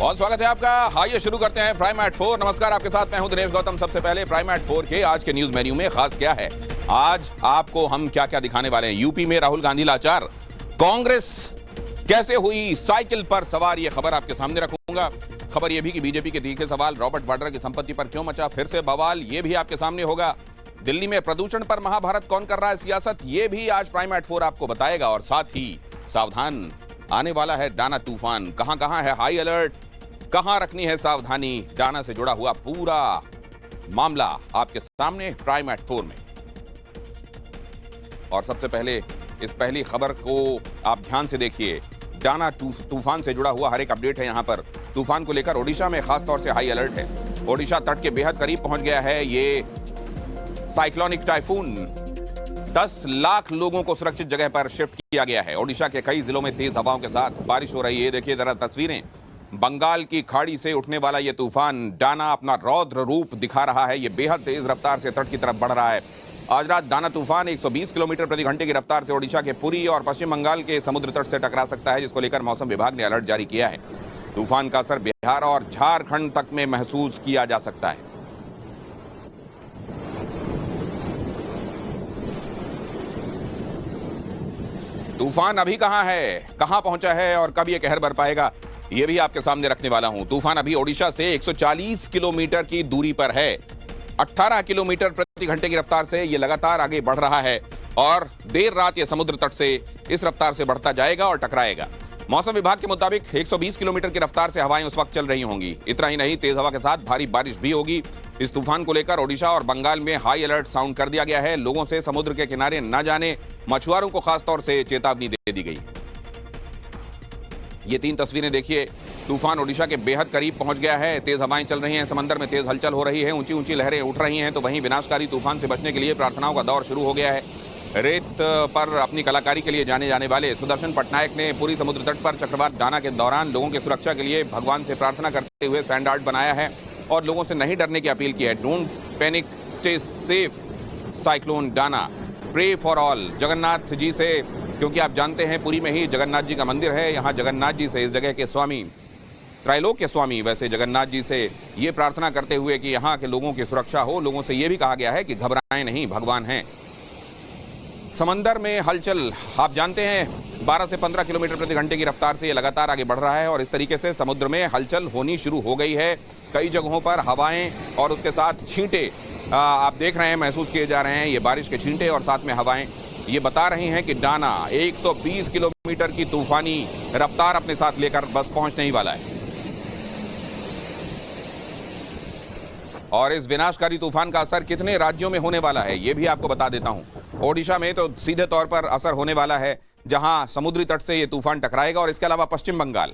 बहुत स्वागत है आपका। आइए शुरू करते हैं प्राइम एट 4। नमस्कार, आपके साथ मैं हूं दिनेश गौतम। सबसे पहले प्राइम एट 4 के आज के न्यूज मेन्यू में खास क्या है, आज आपको हम क्या क्या दिखाने वाले हैं। यूपी में राहुल गांधी लाचार, कांग्रेस कैसे हुई साइकिल पर सवार, ये खबर आपके सामने रखूंगा। खबर यह भी कि बीजेपी के तीखे सवाल, रॉबर्ट वाड्रा की संपत्ति पर क्यों मचा फिर से बवाल, ये भी आपके सामने होगा। दिल्ली में प्रदूषण पर महाभारत कौन कर रहा है सियासत, ये भी आज प्राइम एट 4 आपको बताएगा। और साथ ही सावधान, आने वाला है डाना तूफान, कहां कहां है हाई अलर्ट, कहां रखनी है सावधानी, डाना से जुड़ा हुआ पूरा मामला आपके सामने प्राइम एट 4 में। और सबसे पहले इस पहली खबर को आप ध्यान से देखिए। डाना तूफान से जुड़ा हुआ हर एक अपडेट है यहां पर। तूफान को लेकर ओडिशा में खास तौर से हाई अलर्ट है। ओडिशा तट के बेहद करीब पहुंच गया है ये साइक्लोनिक टाइफून। 10 लाख लोगों को सुरक्षित जगह पर शिफ्ट किया गया है। ओडिशा के कई जिलों में तेज हवाओं के साथ बारिश हो रही है। देखिए जरा तस्वीरें। बंगाल की खाड़ी से उठने वाला यह तूफान डाना अपना रौद्र रूप दिखा रहा है। यह बेहद तेज रफ्तार से तट की तरफ बढ़ रहा है। आज रात डाना तूफान 120 किलोमीटर प्रति घंटे की रफ्तार से ओडिशा के पुरी और पश्चिम बंगाल के समुद्र तट से टकरा सकता है, जिसको लेकर मौसम विभाग ने अलर्ट जारी किया है। तूफान का असर बिहार और झारखंड तक में महसूस किया जा सकता है। तूफान अभी कहां है, कहां पहुंचा है और कब यह कहर बरपाएगा, यह भी आपके सामने रखने वाला हूं। तूफान अभी ओडिशा से 140 किलोमीटर की दूरी पर है। 18 किलोमीटर प्रति घंटे की रफ्तार से यह लगातार आगे बढ़ रहा है और देर रात यह समुद्र तट से इस रफ्तार से बढ़ता जाएगा और टकराएगा। मौसम विभाग के मुताबिक 120 किलोमीटर की रफ्तार से हवाएं उस वक्त चल रही होंगी। इतना ही नहीं, तेज हवा के साथ भारी बारिश भी होगी। इस तूफान को लेकर ओडिशा और बंगाल में हाई अलर्ट साउंड कर दिया गया है। लोगों से समुद्र के किनारे न जाने, मछुआरों को खास तौर से चेतावनी दे दी गई। ये 3 तस्वीरें देखिए। तूफान ओडिशा के बेहद करीब पहुंच गया है। तेज हवाएं चल रही हैं, समंदर में तेज हलचल हो रही है, ऊंची ऊंची लहरें उठ रही हैं। तो वहीं विनाशकारी तूफान से बचने के लिए प्रार्थनाओं का दौर शुरू हो गया है। रेत पर अपनी कलाकारी के लिए जाने जाने वाले सुदर्शन पटनायक ने पूरी समुद्र तट पर चक्रवात डाना के दौरान लोगों की सुरक्षा के लिए भगवान से प्रार्थना करते हुए सैंड आर्ट बनाया है और लोगों से नहीं डरने की अपील की है। Don't panic, stay safe, cyclone Dana, pray for all. Jagannath ji से, क्योंकि आप जानते हैं पुरी में ही जगन्नाथ जी का मंदिर है, यहाँ जगन्नाथ जी से, इस जगह के स्वामी, त्रैलोक के स्वामी वैसे जगन्नाथ जी से ये प्रार्थना करते हुए कि यहाँ के लोगों की सुरक्षा हो। लोगों से ये भी कहा गया है कि घबराएं नहीं, भगवान हैं। समंदर में हलचल, आप जानते हैं 12 से 15 किलोमीटर प्रति घंटे की रफ्तार से ये लगातार आगे बढ़ रहा है और इस तरीके से समुद्र में हलचल होनी शुरू हो गई है। कई जगहों पर हवाएं और उसके साथ छींटे आप देख रहे हैं, महसूस किए जा रहे हैं। ये बारिश के छींटे और साथ में हवाएं ये बता रही हैं कि डाना 120 किलोमीटर की तूफानी रफ्तार अपने साथ लेकर बस पहुंचने ही वाला है। और इस विनाशकारी तूफान का असर कितने राज्यों में होने वाला है, ये भी आपको बता देता हूं। ओडिशा में तो सीधे तौर पर असर होने वाला है, जहां समुद्री तट से ये तूफान टकराएगा। और इसके अलावा पश्चिम बंगाल,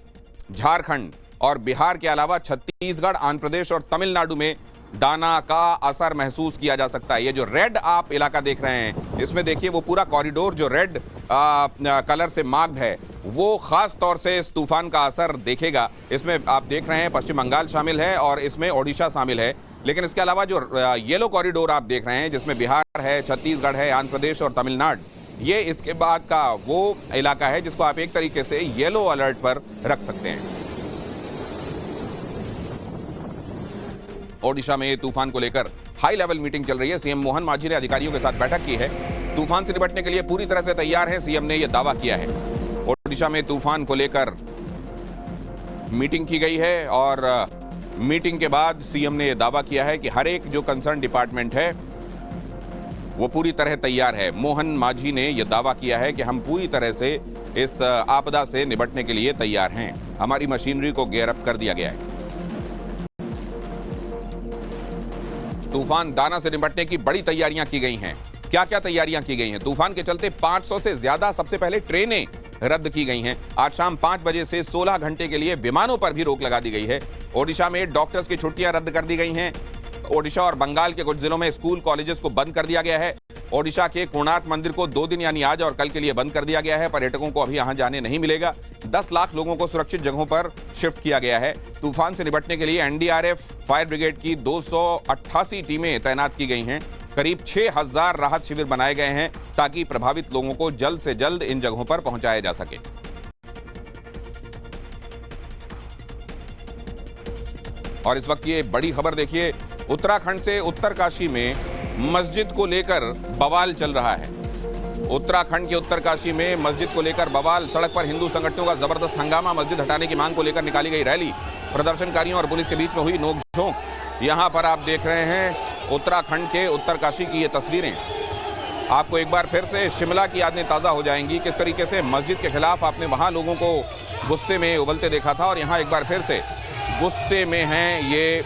झारखंड और बिहार के अलावा छत्तीसगढ़, आंध्र प्रदेश और तमिलनाडु में डाना का असर महसूस किया जा सकता है। ये जो रेड आप इलाका देख रहे हैं, इसमें देखिए वो पूरा कॉरिडोर जो रेड कलर से मार्क्ड है, वो खास तौर से इस तूफान का असर देखेगा। इसमें आप देख रहे हैं पश्चिम बंगाल शामिल है और इसमें ओडिशा शामिल है। लेकिन इसके अलावा जो येलो कॉरिडोर आप देख रहे हैं, जिसमें बिहार है, छत्तीसगढ़ है, आंध्र प्रदेश और तमिलनाडु, ये इसके बाद का वो इलाका है जिसको आप एक तरीके से येलो अलर्ट पर रख सकते हैं। ओडिशा में तूफान को लेकर हाई लेवल मीटिंग चल रही है। सीएम मोहन मांझी ने अधिकारियों के साथ बैठक की है। तूफान से निपटने के लिए पूरी तरह से तैयार है, सीएम ने यह दावा किया है। ओडिशा में तूफान को लेकर मीटिंग की गई है और मीटिंग के बाद सीएम ने यह दावा किया है कि हर एक जो कंसर्न डिपार्टमेंट है वो पूरी तरह तैयार है। मोहन मांझी ने यह दावा किया है कि हम पूरी तरह से इस आपदा से निपटने के लिए तैयार हैं। हमारी मशीनरी को गियर अप कर दिया गया है। तूफान डाना से निपटने की बड़ी तैयारियां की गई हैं। क्या क्या तैयारियां की गई हैं? तूफान के चलते 500 से ज्यादा सबसे पहले ट्रेनें रद्द की गई हैं। आज शाम 5 बजे से 16 घंटे के लिए विमानों पर भी रोक लगा दी गई है। ओडिशा में डॉक्टर्स की छुट्टियां रद्द कर दी गई हैं। ओडिशा और बंगाल के कुछ जिलों में स्कूल कॉलेजेस को बंद कर दिया गया है। ओडिशा के कोणार्क मंदिर को 2 दिन यानी आज और कल के लिए बंद कर दिया गया है। पर्यटकों को अभी यहां जाने नहीं मिलेगा। 10 लाख लोगों को सुरक्षित जगहों पर शिफ्ट किया गया है। तूफान से निपटने के लिए एनडीआरएफ, फायर ब्रिगेड की 288 टीमें तैनात की गई हैं। करीब 6000 राहत शिविर बनाए गए हैं ताकि प्रभावित लोगों को जल्द से जल्द इन जगहों पर पहुंचाया जा सके। और इस वक्त ये बड़ी खबर देखिए, उत्तराखंड से उत्तरकाशी में मस्जिद को लेकर बवाल चल रहा है। उत्तराखंड के उत्तरकाशी में मस्जिद को लेकर बवाल, सड़क पर हिंदू संगठनों का जबरदस्त हंगामा, मस्जिद हटाने की मांग को लेकर निकाली गई रैली, प्रदर्शनकारियों और पुलिस के बीच में हुई नोकझोंक। यहां पर आप देख रहे हैं उत्तराखंड के उत्तरकाशी की ये तस्वीरें। आपको एक बार फिर से शिमला की यादें ताज़ा हो जाएंगी, किस तरीके से मस्जिद के खिलाफ आपने वहां लोगों को गुस्से में उबलते देखा था, और यहाँ एक बार फिर से गुस्से में हैं ये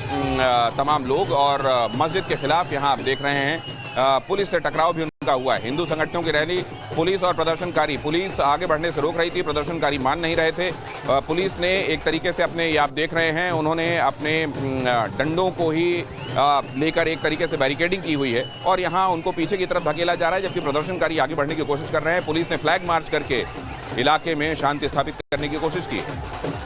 तमाम लोग। और मस्जिद के खिलाफ यहाँ आप देख रहे हैं पुलिस से टकराव भी उनका हुआ है। हिंदू संगठनों की रैली, पुलिस और प्रदर्शनकारी, पुलिस आगे बढ़ने से रोक रही थी, प्रदर्शनकारी मान नहीं रहे थे। पुलिस ने एक तरीके से अपने, ये आप देख रहे हैं, उन्होंने अपने डंडों को ही लेकर एक तरीके से बैरिकेडिंग की हुई है और यहाँ उनको पीछे की तरफ धकेला जा रहा है, जबकि प्रदर्शनकारी आगे बढ़ने की कोशिश कर रहे हैं। पुलिस ने फ्लैग मार्च करके इलाके में शांति स्थापित करने की कोशिश की है।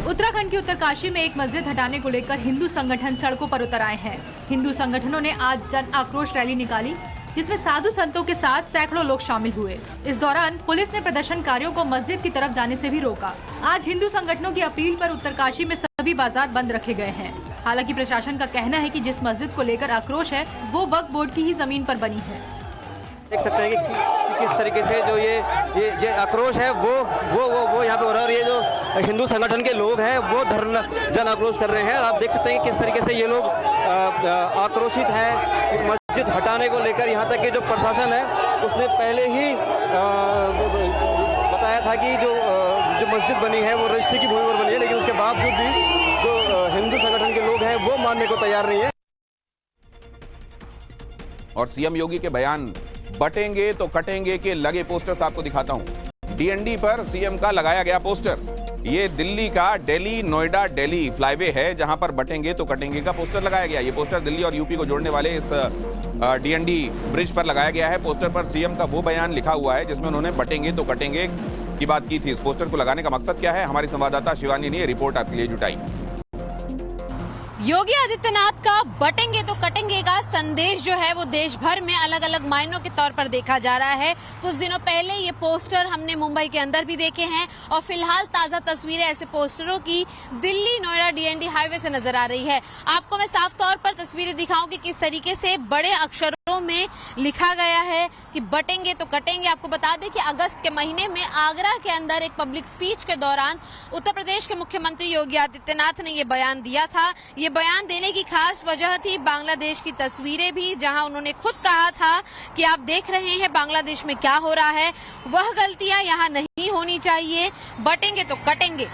उत्तराखंड के उत्तरकाशी में एक मस्जिद हटाने को लेकर हिंदू संगठन सड़कों पर उतर आए हैं। हिंदू संगठनों ने आज जन आक्रोश रैली निकाली, जिसमें साधु संतों के साथ सैकड़ों लोग शामिल हुए। इस दौरान पुलिस ने प्रदर्शनकारियों को मस्जिद की तरफ जाने से भी रोका। आज हिंदू संगठनों की अपील पर उत्तरकाशी में सभी बाजार बंद रखे गए हैं। हालांकि प्रशासन का कहना है कि जिस मस्जिद को लेकर आक्रोश है वो वक्फ बोर्ड की ही जमीन पर बनी है। देख सकते हैं कि किस तरीके से जो ये आक्रोश है वो यहाँ पे हो रहा है, और ये जो हिंदू संगठन के लोग हैं वो धरना जन आक्रोश कर रहे हैं। आप देख सकते हैं कि किस तरीके से ये लोग आक्रोशित हैं कि मस्जिद हटाने को लेकर। यहाँ तक कि जो प्रशासन है उसने पहले ही बताया था कि जो मस्जिद बनी है वो रजिस्ट्री की भूमि पर बनी है, लेकिन उसके बावजूद भी जो हिंदू संगठन के लोग हैं वो मानने को तैयार नहीं है। और सीएम योगी के बयान, बटेंगे तो कटेंगे के लगे पोस्टर्स आपको दिखाता हूं। डीएनडी पर सीएम का लगाया गया पोस्टर। ये दिल्ली का दिल्ली नोएडा दिल्ली फ्लाईवे है, जहां पर बटेंगे तो कटेंगे का पोस्टर लगाया गया। ये पोस्टर दिल्ली और यूपी को जोड़ने वाले इस डीएनडी ब्रिज पर लगाया गया है। पोस्टर पर सीएम का वो बयान लिखा हुआ है जिसमें उन्होंने बटेंगे तो कटेंगे की बात की थी। इस पोस्टर को लगाने का मकसद क्या है, हमारी संवाददाता शिवानी ने रिपोर्ट आपके लिए जुटाई। योगी आदित्यनाथ का बटेंगे तो कटेंगे का संदेश जो है वो देश भर में अलग अलग मायनों के तौर पर देखा जा रहा है। कुछ दिनों पहले ये पोस्टर हमने मुंबई के अंदर भी देखे हैं और फिलहाल ताजा तस्वीरें ऐसे पोस्टरों की दिल्ली नोएडा डीएनडी हाईवे से नजर आ रही है। आपको मैं साफ तौर पर तस्वीरें दिखाऊं कि किस तरीके से बड़े अक्षरों में लिखा गया है कि बटेंगे तो कटेंगे। आपको बता दें कि अगस्त के महीने में आगरा के अंदर एक पब्लिक स्पीच के दौरान उत्तर प्रदेश के मुख्यमंत्री योगी आदित्यनाथ ने ये बयान दिया था। ये बयान देने की खास वजह थी बांग्लादेश की तस्वीरें भी, जहां उन्होंने खुद कहा था कि आप देख रहे हैं बांग्लादेश में क्या हो रहा है, वह गलतियां यहां नहीं होनी चाहिए, बटेंगे तो कटेंगे।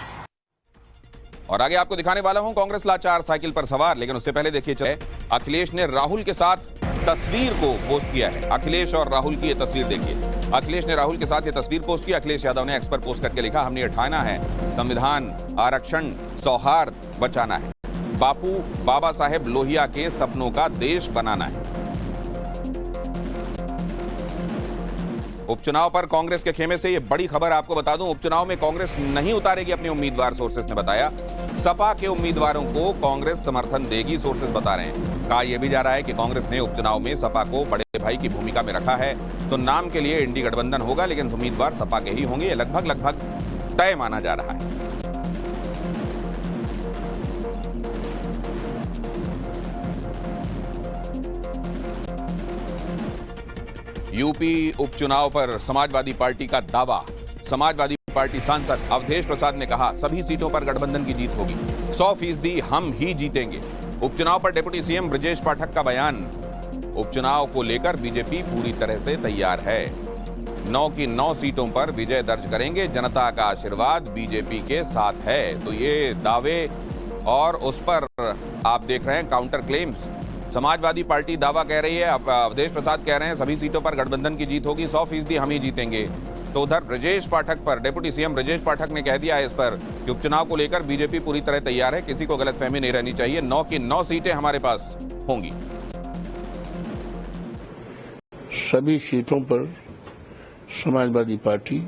और आगे आपको दिखाने वाला हूं कांग्रेस लाचार साइकिल पर सवार, लेकिन उससे पहले देखिए अखिलेश ने राहुल के साथ तस्वीर को पोस्ट किया है। अखिलेश और राहुल की ये तस्वीर देखिए। अखिलेश ने राहुल के साथ ये तस्वीर पोस्ट की। अखिलेश यादव ने एक्स पर पोस्ट करके लिखा, हमने ये ठाना है, संविधान, आरक्षण, सौहार्द बचाना है, बापू बाबा साहेब लोहिया के सपनों का देश बनाना है। उपचुनाव पर कांग्रेस के खेमे से ये बड़ी खबर आपको बता दूं, उपचुनाव में कांग्रेस नहीं उतारेगी अपने उम्मीदवार, सोर्सेस ने बताया। सपा के उम्मीदवारों को कांग्रेस समर्थन देगी, सोर्सेस बता रहे हैं। कहा यह भी जा रहा है कि कांग्रेस ने उपचुनाव में सपा को बड़े भाई की भूमिका में रखा है, तो नाम के लिए इंडी गठबंधन होगा, लेकिन उम्मीदवार सपा के ही होंगे। ये लगभग तय माना जा रहा है। यूपी उपचुनाव पर समाजवादी पार्टी का दावा। समाजवादी पार्टी सांसद अवधेश प्रसाद ने कहा, सभी सीटों पर गठबंधन की जीत होगी, 100% हम ही जीतेंगे। उपचुनाव पर डिप्टी सीएम ब्रजेश पाठक का बयान, उपचुनाव को लेकर बीजेपी पूरी तरह से तैयार है, 9 की 9 सीटों पर विजय दर्ज करेंगे, जनता का आशीर्वाद बीजेपी के साथ है। तो ये दावे और उस पर आप देख रहे हैं काउंटर क्लेम्स। समाजवादी पार्टी दावा कह रही है, अवधेश प्रसाद कह रहे हैं सभी सीटों पर गठबंधन की जीत होगी, 100% हम ही जीतेंगे। तो उधर ब्रजेश पाठक पर डिप्टी सीएम ब्रजेश पाठक ने कह दिया है इस पर कि उपचुनाव को लेकर बीजेपी पूरी तरह तैयार है, किसी को गलतफहमी नहीं रहनी चाहिए, 9 की 9 सीटें हमारे पास होंगी। सभी सीटों पर समाजवादी पार्टी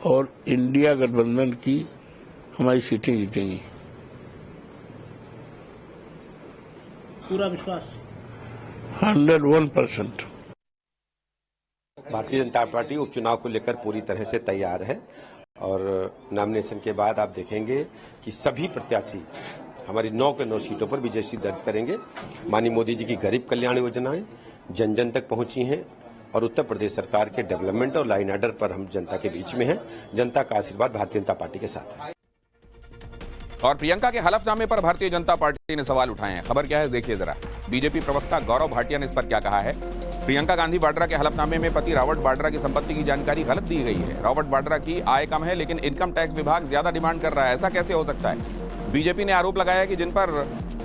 और इंडिया गठबंधन की हमारी सीटें जीतेंगी। पूरा विश्वास 101%। भारतीय जनता पार्टी उपचुनाव को लेकर पूरी तरह से तैयार है और नॉमिनेशन के बाद आप देखेंगे कि सभी प्रत्याशी हमारी 9 के 9 सीटों पर विजय दर्ज करेंगे। माननीय मोदी जी की गरीब कल्याण योजनाएं जन जन तक पहुंची हैं और उत्तर प्रदेश सरकार के डेवलपमेंट और लाइन ऑर्डर पर हम जनता के बीच में हैं। जनता का आशीर्वाद भारतीय जनता पार्टी के साथ है। और प्रियंका के हलफनामे पर भारतीय जनता पार्टी ने सवाल उठाए हैं। खबर क्या है देखिए जरा। बीजेपी प्रवक्ता गौरव भाटिया ने इस पर क्या कहा है। प्रियंका गांधी वाड्रा के हलफनामे में पति रॉबर्ट वाड्रा की संपत्ति की जानकारी गलत दी गई है। रॉबर्ट वाड्रा की आय कम है लेकिन इनकम टैक्स विभाग ज्यादा डिमांड कर रहा है, ऐसा कैसे हो सकता है। बीजेपी ने आरोप लगाया कि जिन पर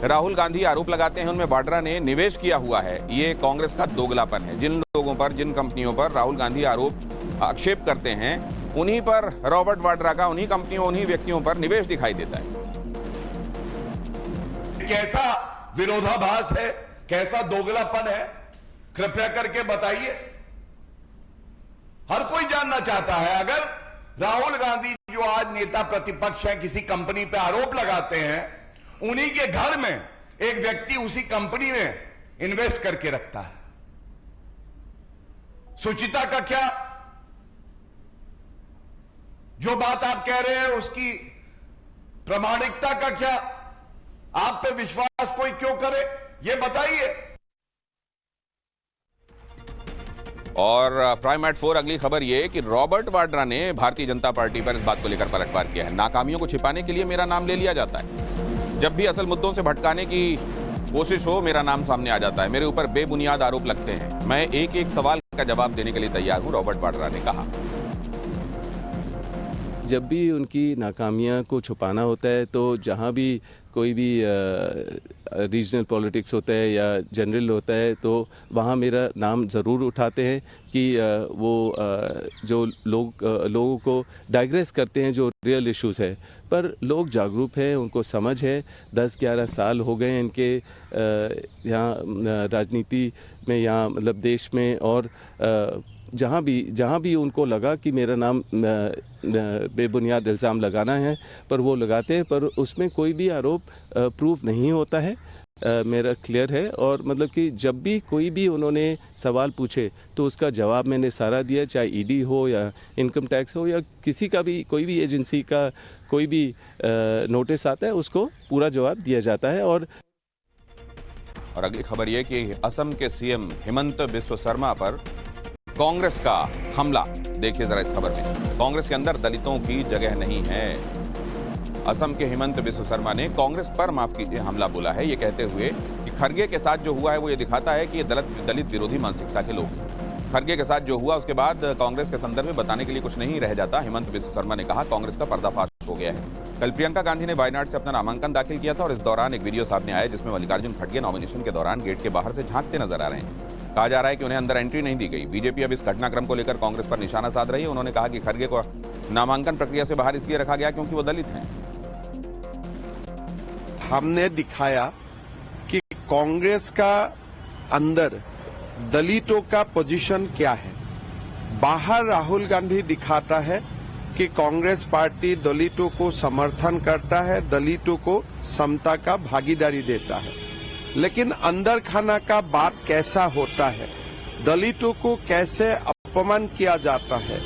राहुल गांधी आरोप लगाते हैं उनमें वाड्रा ने निवेश किया हुआ है। ये कांग्रेस का दोगलापन है। जिन लोगों पर, जिन कंपनियों पर राहुल गांधी आक्षेप करते हैं उन्हीं पर रॉबर्ट वाड्रा का, उन्हीं कंपनियों, उन्हीं व्यक्तियों पर निवेश दिखाई देता है। कैसा विरोधाभास है, कैसा दोगलापन है, कृपया करके बताइए। हर कोई जानना चाहता है। अगर राहुल गांधी जो आज नेता प्रतिपक्ष है किसी कंपनी पे आरोप लगाते हैं, उन्हीं के घर में एक व्यक्ति उसी कंपनी में इन्वेस्ट करके रखता है। सुचिता का क्या? जो बात आप कह रहे हैं उसकी प्रामाणिकता का क्या? आप पे विश्वास कोई क्यों करे, ये बताइए। और प्राइम एट 4 अगली खबर ये कि रॉबर्ट वाड्रा ने भारतीय जनता पार्टी पर इस बात को लेकर पलटवार किया है। नाकामियों को छिपाने के लिए मेरा नाम ले लिया जाता है। जब भी असल मुद्दों से भटकाने की कोशिश हो मेरा नाम सामने आ जाता है। मेरे ऊपर बेबुनियाद आरोप लगते हैं। मैं एक एक सवाल का जवाब देने के लिए तैयार हूं, रॉबर्ट वाड्रा ने कहा। जब भी उनकी नाकामियां को छुपाना होता है तो जहां भी कोई भी रीजनल पॉलिटिक्स होता है या जनरल होता है तो वहाँ मेरा नाम ज़रूर उठाते हैं कि वो जो लोगों को डाइग्रेस करते हैं जो रियल इश्यूज़ है। पर लोग जागरूक हैं, उनको समझ है। 10-11 साल हो गए इनके यहाँ राजनीति में, यहाँ मतलब देश में, और जहाँ भी उनको लगा कि मेरा नाम बेबुनियाद इल्ज़ाम लगाना है पर वो लगाते हैं, पर उसमें कोई भी आरोप प्रूव नहीं होता है। मेरा क्लियर है। और मतलब कि जब भी कोई भी उन्होंने सवाल पूछे तो उसका जवाब मैंने सारा दिया, चाहे ईडी हो या इनकम टैक्स हो या किसी का भी, कोई भी एजेंसी का कोई भी नोटिस आता है उसको पूरा जवाब दिया जाता है। और अगली खबर यह कि असम के सीएम हिमंत बिस्वा शर्मा पर कांग्रेस का हमला। देखिए जरा इस खबर में। कांग्रेस के अंदर दलितों की जगह नहीं है। असम के हिमंत बिस्वा शर्मा ने कांग्रेस पर, माफ कीजिए, हमला बोला है, ये कहते हुए कि खरगे के साथ जो हुआ है वो ये दिखाता है कि ये दलित विरोधी मानसिकता के लोग। खरगे के साथ जो हुआ उसके बाद कांग्रेस के संदर्भ में बताने के लिए कुछ नहीं रह जाता। हिमंत बिस्वा शर्मा ने कहा कांग्रेस का पर्दाफाश हो गया है। कल प्रियंका गांधी ने वायनाड से अपना नामांकन दाखिल किया था और इस दौरान एक वीडियो सामने आया जिसमें मल्लिकार्जुन खड़गे नॉमिनेशन के दौरान गेट के बाहर से झांकते नजर आ रहे हैं। कहा जा रहा है कि उन्हें अंदर एंट्री नहीं दी गई। बीजेपी अब इस घटनाक्रम को लेकर कांग्रेस पर निशाना साध रही है। उन्होंने कहा कि खड़गे को नामांकन प्रक्रिया से बाहर इसलिए रखा गया क्योंकि वो दलित हैं। हमने दिखाया कि कांग्रेस का अंदर दलितों का पोजीशन क्या है। बाहर राहुल गांधी दिखाता है कि कांग्रेस पार्टी दलितों को समर्थन करता है, दलितों को समता का भागीदारी देता है, लेकिन अंदर खाना का बात कैसा होता है, दलितों को कैसे अपमान किया जाता है।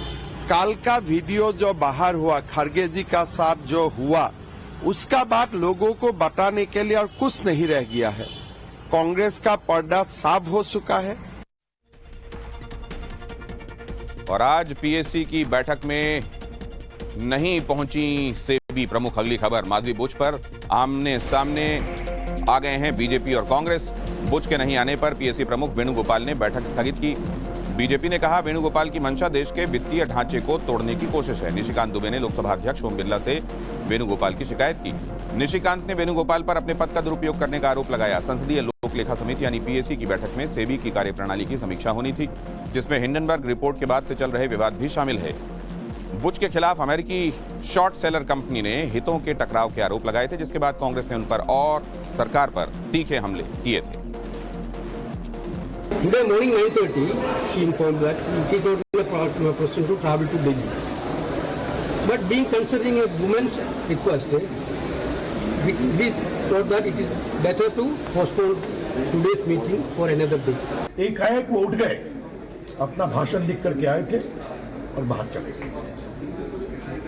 काल का वीडियो जो बाहर हुआ खड़गे जी का साथ जो हुआ उसका बात लोगों को बताने के लिए और कुछ नहीं रह गया है। कांग्रेस का पर्दा साफ हो चुका है। और आज पीएसी की बैठक में नहीं पहुंची सेबी प्रमुख। अगली खबर, माधवी बुच पर आमने सामने आ गए हैं बीजेपी और कांग्रेस। बुच के नहीं आने पर पीएसी प्रमुख वेणुगोपाल ने बैठक स्थगित की। बीजेपी ने कहा वेणुगोपाल की मंशा देश के वित्तीय ढांचे को तोड़ने की कोशिश है। निशिकांत दुबे ने लोकसभा अध्यक्ष ओम बिरला से वेणुगोपाल की शिकायत की। निशिकांत ने वेणुगोपाल पर अपने पद का दुरुपयोग करने का आरोप लगाया। संसदीय लोक लेखा समिति यानी पीएसी की बैठक में सेबी की कार्यप्रणाली की समीक्षा होनी थी, जिसमें हिंडनबर्ग रिपोर्ट के बाद से चल रहे विवाद भी शामिल है। बुच के खिलाफ अमेरिकी शॉर्ट सेलर कंपनी ने हितों के टकराव के आरोप लगाए थे, जिसके बाद कांग्रेस ने उन पर और सरकार पर तीखे हमले किए थे। Today morning 9:30, she informed that she told the person to travel to Delhi. But being considering a woman's request, we thought that it is better to postpone today's meeting for another day. एक है कि वो उठ गए, अपना भाषण लिख करके आए थे और बाहर चले गए।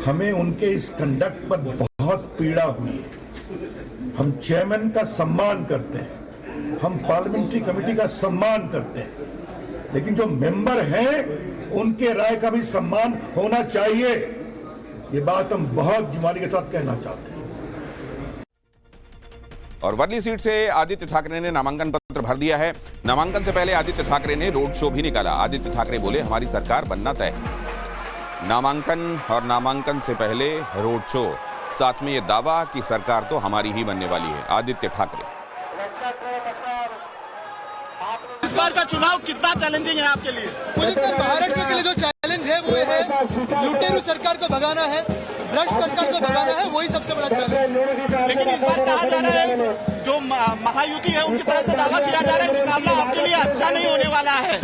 हमें उनके इस कंडक्ट पर बहुत पीड़ा हुई है। हम चेयरमैन का सम्मान करते हैं, हम पार्लियामेंट्री कमेटी का सम्मान करते हैं, लेकिन जो मेंबर हैं उनके राय का भी सम्मान होना चाहिए। ये बात हम बहुत जिम्मेदारी के साथ कहना चाहते हैं। और वर्ली सीट से आदित्य ठाकरे ने नामांकन पत्र भर दिया है। नामांकन से पहले आदित्य ठाकरे ने रोड शो भी निकाला। आदित्य ठाकरे बोले, हमारी सरकार बनना तय है। नामांकन और नामांकन से पहले रोड शो, साथ में ये दावा कि सरकार तो हमारी ही बनने वाली है। आदित्य ठाकरे, इस बार का चुनाव कितना चैलेंजिंग है आपके लिए? मुझे तो महाराष्ट्र के लिए जो चैलेंज है वो है लुटेरू सरकार को भगाना है, भ्रष्ट सरकार को भगाना है, वही सबसे बड़ा चैलेंज। लेकिन इस बार कहा जा रहा है जो महायुति है उनकी तरफ से दावा किया जा रहा है मुकाबला आपके लिए अच्छा नहीं होने वाला है।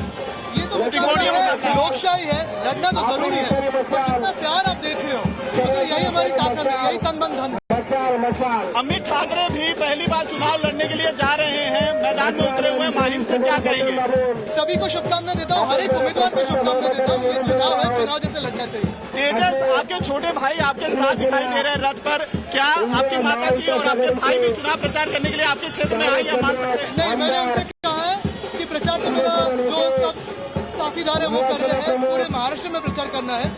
ये तो लोकशाही है, लड़ना तो जरूरी है, पर कितना प्यार आप देख रहे हो, तो यही हमारी ताकत है, यही तन मन धन है। अमित ठाकरे भी पहली बार चुनाव लड़ने के लिए जा रहे हैं, मैदान में उतरे हुए, माहिम से क्या कहेंगे? सभी को शुभकामना देता हूँ, हर एक उम्मीदवार को शुभकामना देता हूँ। ये चुनाव है, चुनाव जैसे लड़ना चाहिए। तेजस, आपके छोटे भाई आपके साथ दिखाई दे रहे हैं रथ पर, क्या आपकी माता जी और आपके भाई भी चुनाव प्रचार करने के लिए आपके क्षेत्र में आए या मान सकते हैं? नहीं, मैंने उनसे कहा है कि प्रचार तो मेरा जो सब साथीदार है वो कर रहे हैं, पूरे महाराष्ट्र में प्रचार करना है।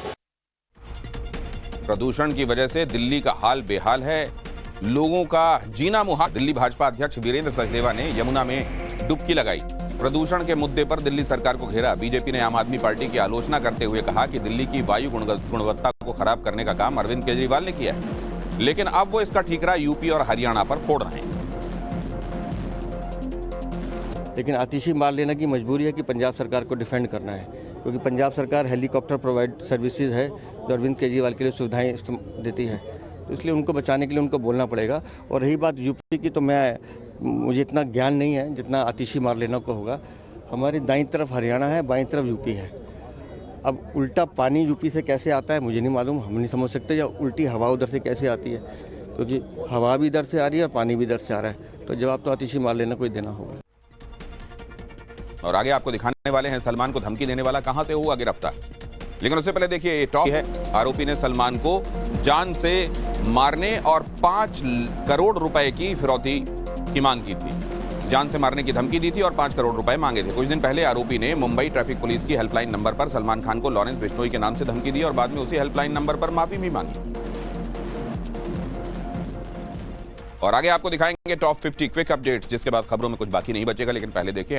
प्रदूषण की वजह से दिल्ली का हाल बेहाल है, लोगों का जीना मुहाल। दिल्ली भाजपा अध्यक्ष वीरेंद्र सचदेवा ने यमुना में डुबकी लगाई। प्रदूषण के मुद्दे पर दिल्ली सरकार को घेरा। बीजेपी ने आम आदमी पार्टी की आलोचना करते हुए कहा कि दिल्ली की वायु गुणवत्ता को खराब करने का काम अरविंद केजरीवाल ने किया है, लेकिन अब वो इसका ठीकरा यूपी और हरियाणा पर फोड़ रहे हैं। लेकिन आतिशी मार लेने की मजबूरी है कि पंजाब सरकार को डिफेंड करना है, क्योंकि पंजाब सरकार हेलीकॉप्टर प्रोवाइड सर्विसेज है जो अरविंद केजरीवाल के लिए सुविधाएं देती है, तो इसलिए उनको बचाने के लिए उनको बोलना पड़ेगा। और रही बात यूपी की, तो मुझे इतना ज्ञान नहीं है जितना आतिशी मार लेना को होगा। हमारी दाईं तरफ हरियाणा है, बाईं तरफ यूपी है। अब उल्टा पानी यूपी से कैसे आता है मुझे नहीं मालूम, हम नहीं समझ सकते, या उल्टी हवा उधर से कैसे आती है, क्योंकि हवा भी इधर से आ रही है और पानी भी इधर से आ रहा है, तो जवाब तो आतिशी मार लेना को ही देना होगा। और आगे आपको दिखाने वाले हैं सलमान को धमकी देने वाला कहां से हुआ गिरफ्तार। लेकिन उससे पहले देखिए, ये टॉप है। आरोपी ने सलमान को जान से मारने और 5 करोड़ रुपए की फिरौती की मांग की थी। जान से मारने की धमकी दी थी और 5 करोड़ रुपए मांगे थे। कुछ दिन पहले आरोपी ने मुंबई ट्रैफिक पुलिस की हेल्पलाइन नंबर पर सलमान खान को लॉरेंस बिश्नोई के नाम से धमकी दी और बाद में उसी हेल्पलाइन नंबर पर माफी भी मांगी। और आगे आपको दिखाएंगे टॉप 50 क्विक अपडेट्स, जिसके बाद खबरों में कुछ बाकी नहीं बचेगा। लेकिन पहले देखिए